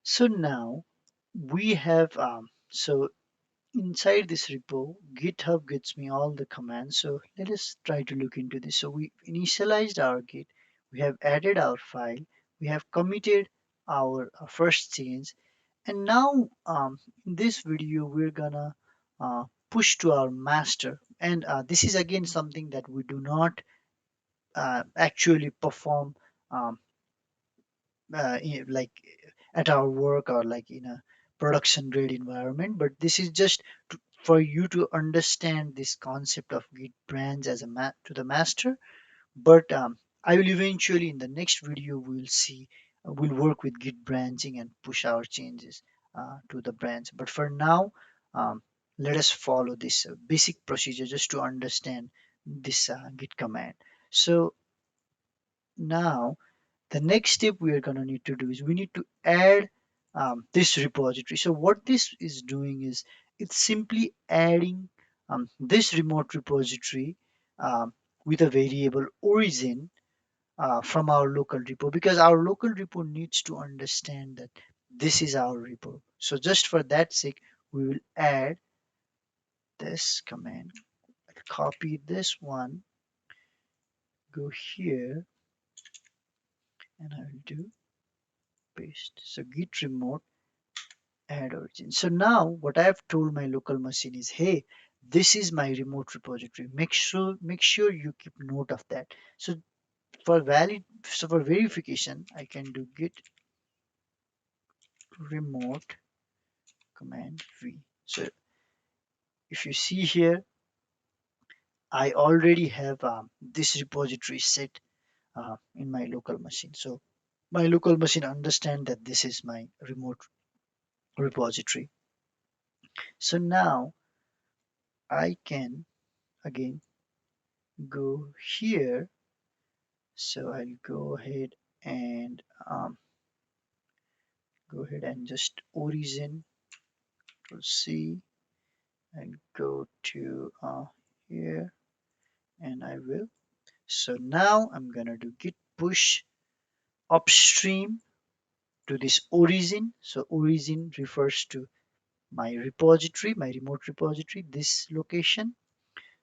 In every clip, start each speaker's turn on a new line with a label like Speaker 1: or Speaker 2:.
Speaker 1: So now we have so inside this repo, GitHub gets me all the commands. So let us try to look into this. So we initialized our Git, we have added our file, we have committed our first change, and now in this video we're gonna push to our master. And this is again something that we do not actually perform um, like at our work or like in a production grade environment, but this is just for you to understand this concept of git branch as a to the master. But I will eventually in the next video we'll see we'll work with git branching and push our changes to the branch. But for now, um, let us follow this basic procedure just to understand this git command. So now the next step we are going to need to do is we need to add this repository. So what this is doing is it's simply adding this remote repository um, with a variable origin from our local repo, because our local repo needs to understand that this is our repo. So just for that sake, we will add this command. I'll copy this one, go here, and I will do paste. So git remote add origin. So now what I have told my local machine is, hey, this is my remote repository. Make sure you keep note of that. So for verification, I can do git remote command v. So if you see here, I already have this repository set in my local machine. So my local machine understand that this is my remote repository. So now I can again go here. So I'll um, go ahead and just origin to C and go to here, and I will. So now I'm gonna do git push upstream to this origin. So origin refers to my repository, my remote repository, this location.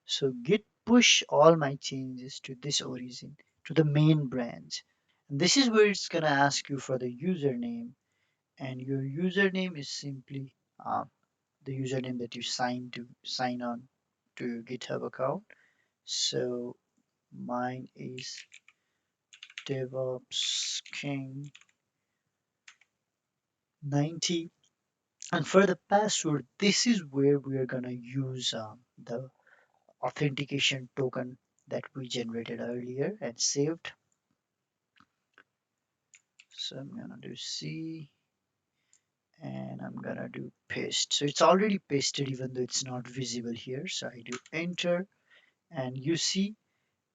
Speaker 1: So git push all my changes to this origin, to the main branch. And this is where it's gonna ask you for the username, and your username is simply the username that you sign on to your GitHub account. So mine is DevOps King 90. And for the password, this is where we are gonna use the authentication token that we generated earlier and saved. So I'm gonna do C and I'm gonna do paste. So it's already pasted even though it's not visible here. So I do enter, and you see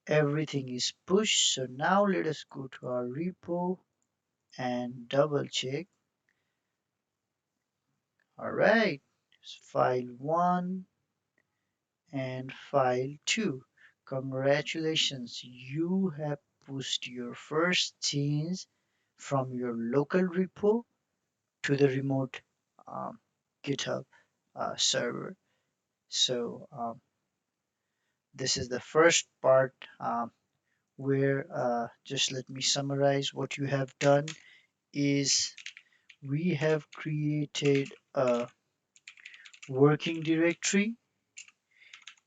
Speaker 1: everything is pushed. So now let us go to our repo and double check. All right, file 1 and file 2. Congratulations, you have pushed your first change from your local repo to the remote um, GitHub server. So this is the first part where just let me summarize what you have done is we have created a working directory,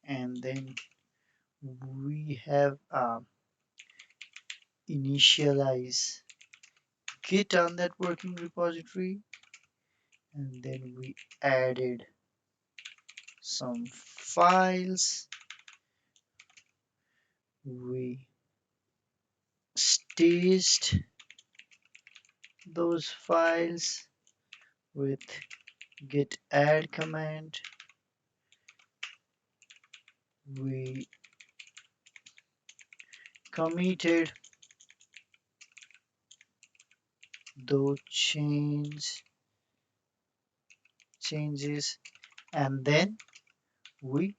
Speaker 1: and then we have initialize git on that working repository, and then we added some files, we staged those files with git add command, we committed those changes, and then we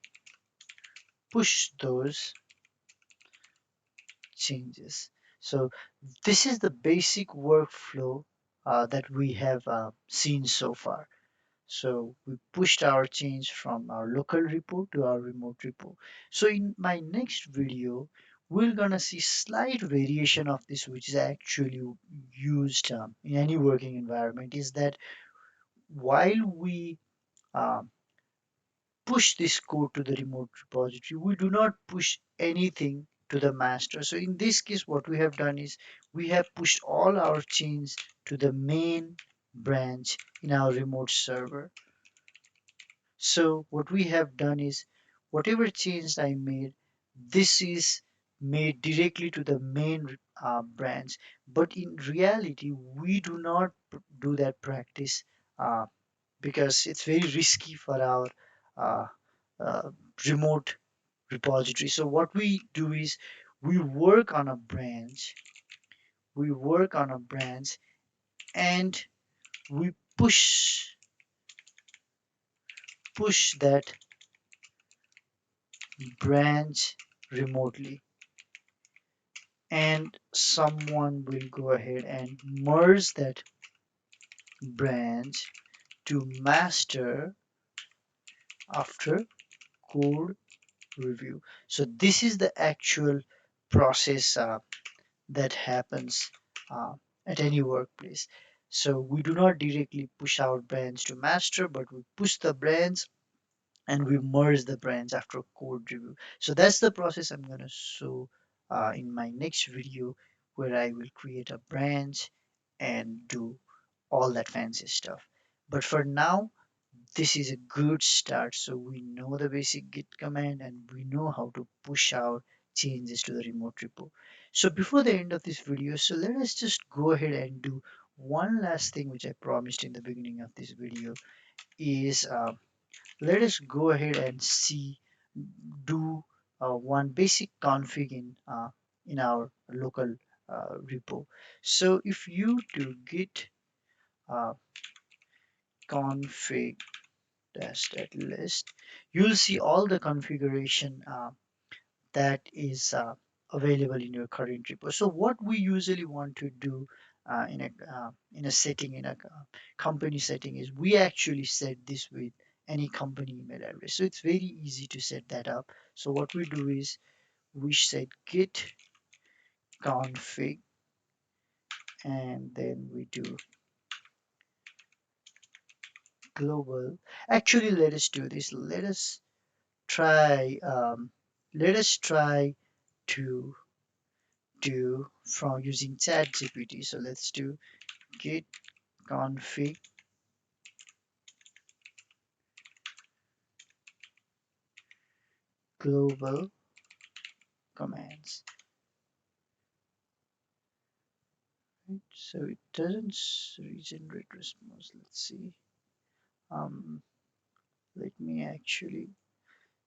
Speaker 1: push those changes. So this is the basic workflow that we have seen so far. So we pushed our change from our local repo to our remote repo. So in my next video, we're gonna see slight variation of this, which is actually used in any working environment. Is that while we um, push this code to the remote repository, we do not push anything to the master. So in this case, what we have done is we have pushed all our chains to the main branch in our remote server. So what we have done is whatever change I made, this is made directly to the main branch. But in reality, we do not do that practice uh, because it's very risky for our uh, uh, remote repository. So what we do is we work on a branch, we work on a branch, and we push that branch remotely, and someone will go ahead and merge that branch to master after code review. So this is the actual process that happens uh, at any workplace. So we do not directly push our branch to master, but we push the branch and we merge the branch after code review. So that's the process I'm going to show in my next video, where I will create a branch and do all that fancy stuff. But for now, this is a good start. So we know the basic git command and we know how to push our changes to the remote repo. So before the end of this video, so let us just go ahead and do one last thing which I promised in the beginning of this video is let us go ahead and see do one basic config in our local repo. So if you do git uh, config dash that list, you'll see all the configuration that is available in your current repo. So what we usually want to do in a setting, in a company setting, is we actually set this with any company email address. So it's very easy to set that up. So what we do is we set git config, and then we do global. Actually, let us do this. Try let us try to do from using ChatGPT. So let's do git config global commands. Right? So it doesn't regenerate response. Let's see. Um, Let me actually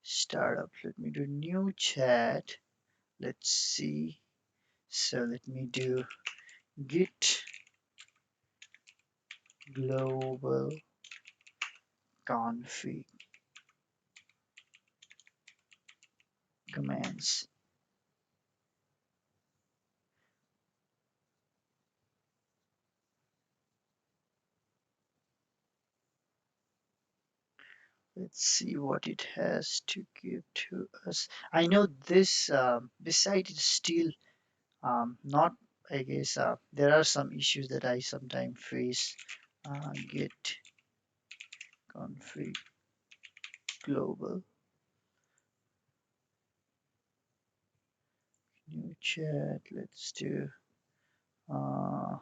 Speaker 1: start up. Let me do new chat. Let's see. So let me do git global config commands. Let's see what it has to give to us. I know this site is still not. I guess there are some issues that I sometimes face. Git config global new chat. Let's do uh,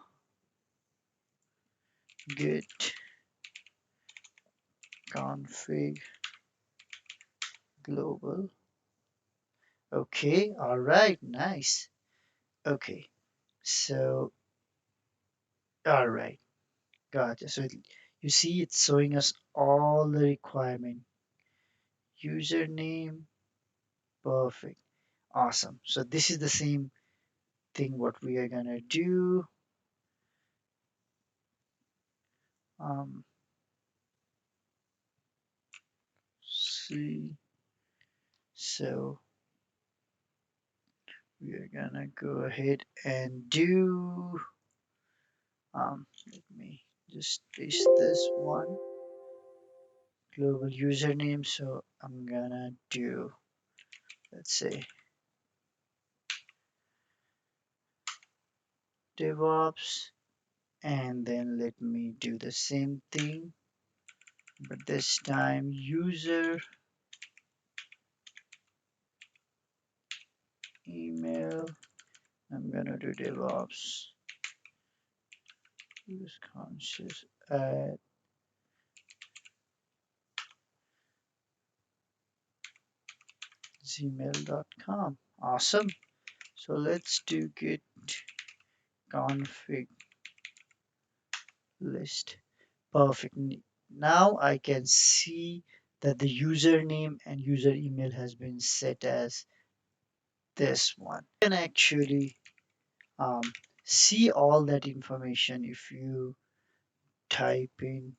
Speaker 1: git config global. Okay, all right, nice. Okay, so all right, gotcha. So you see, it's showing us all the requirement. Username, perfect, awesome. So this is the same thing what we are gonna do. Um, see, so we are gonna go ahead and do Let me just paste this one global username. So I'm gonna do, let's say, DevOps, and then let me do the same thing, but this time user email. I'm gonna do DevOps use conscious at gmail.com. Awesome. So let's do git config list. Perfect. Now I can see that the username and user email has been set as this one. You can actually um, see all that information if you type in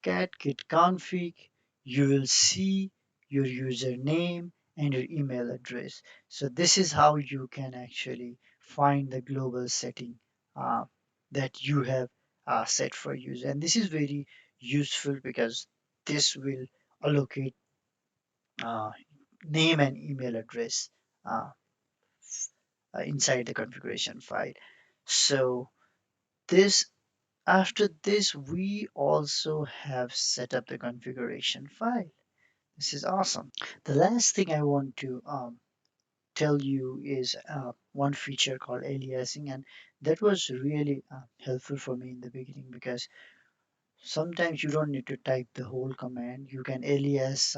Speaker 1: cat git config. You will see your username and your email address. So this is how you can actually find the global setting uh, that you have set for user. And this is very useful because this will allocate uh, name and email address uh, inside the configuration file. So this after this, we also have set up the configuration file. This is awesome. The last thing I want to tell you is one feature called aliasing, and that was really helpful for me in the beginning because sometimes you don't need to type the whole command. You can alias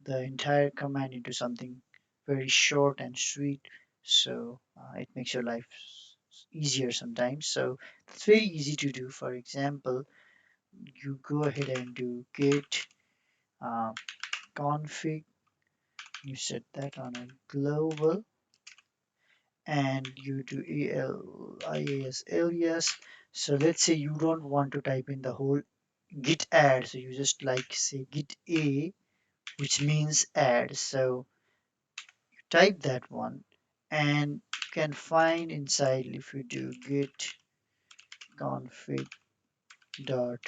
Speaker 1: the entire command into something very short and sweet, so it makes your life easier sometimes. So it's very easy to do. For example, you go ahead and do git uh, config. You set that on a global, and you do alias alias. So let's say you don't want to type in the whole git add, so you just like say git a, which means add. So type that one, and you can find inside, if you do git config dot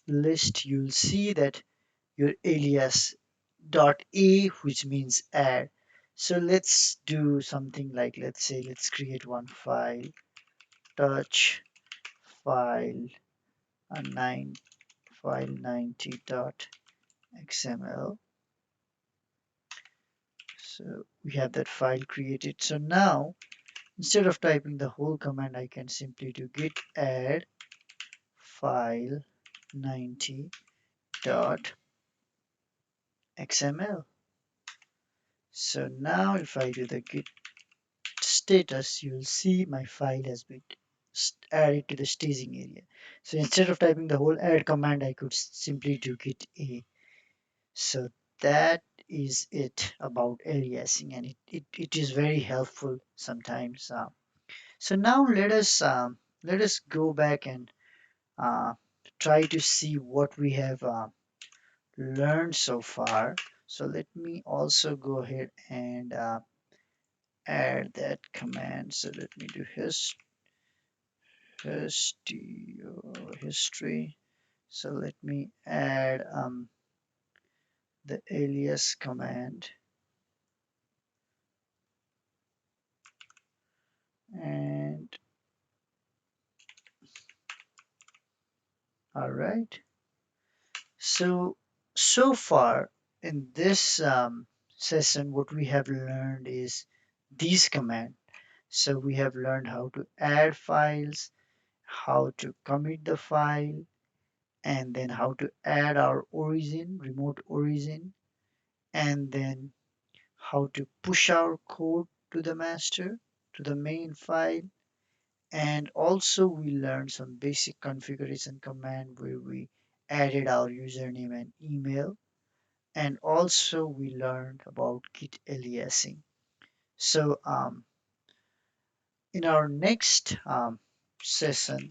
Speaker 1: list, you'll see that your alias dot a, which means add. So let's do something like, let's say, let's create one file, touch file, a 9 file 90 dot xml. So we have that file created. So now instead of typing the whole command, I can simply do git add file 90 dot xml. So now if I do the git status, you'll see my file has been added to the staging area. So instead of typing the whole add command, I could simply do git a. So that is it about aliasing, and it is very helpful sometimes. So now let us go back and uh, try to see what we have learned so far. So let me also go ahead and add that command. So let me do history. So let me add the alias command, and all right. So far in this session, what we have learned is these commands. So we have learned how to add files, how to commit the file, and then how to add our origin, remote origin, and then how to push our code to the master, to the main file. And also we learned some basic configuration command where we added our username and email. And also we learned about git aliasing. So in our next session,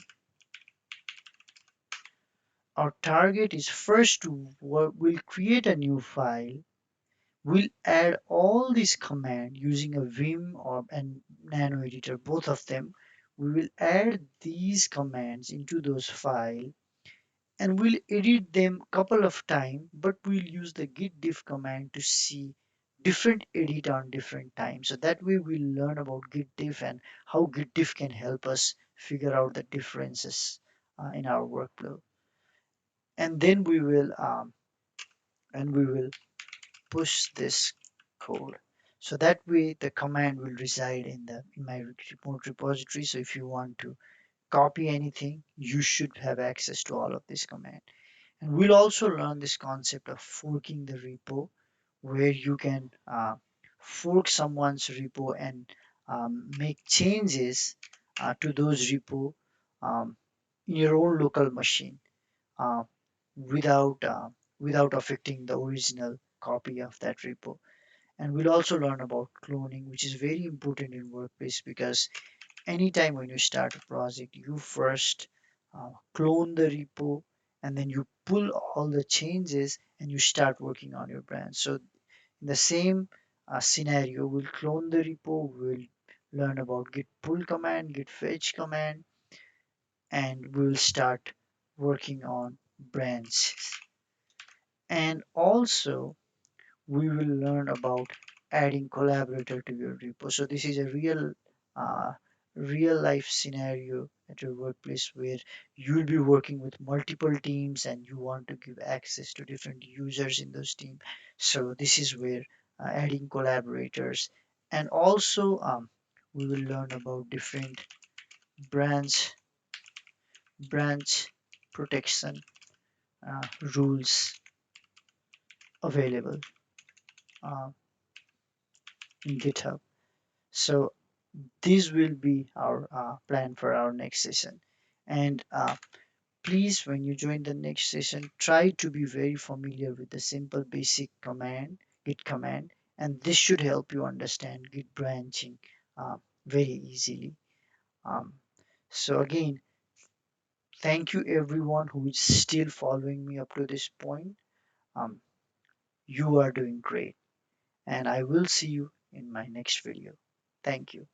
Speaker 1: our target is first to we'll create a new file. We'll add all these commands using a Vim or a Nano editor, both of them. We will add these commands into those files and we'll edit them couple of times, but we'll use the git diff command to see different edit on different times. So that way we'll learn about git diff and how git diff can help us figure out the differences in our workflow. And then we will push this code. So that way the command will reside in my remote repository. So if you want to copy anything, you should have access to all of this command. And we'll also learn this concept of forking the repo, where you can fork someone's repo and make changes to those repo um, in your own local machine uh, without without affecting the original copy of that repo. And we'll also learn about cloning, which is very important in workplace because anytime when you start a project, you first clone the repo and then you pull all the changes and you start working on your brand. So in the same scenario, we'll clone the repo, we'll learn about git pull command, git fetch command, and we'll start working on branches. And also we will learn about adding collaborator to your repo. So this is a uh, real life scenario at your workplace where you'll be working with multiple teams and you want to give access to different users in those teams. So this is where adding collaborators, and also we will learn about different branch branch protection rules available uh, in GitHub. So this will be our plan for our next session. And please, when you join the next session, try to be very familiar with the simple basic command, git command, and this should help you understand git branching uh, very easily. Um, so again, thank you everyone who is still following me up to this point. Um, you are doing great, and I will see you in my next video. Thank you.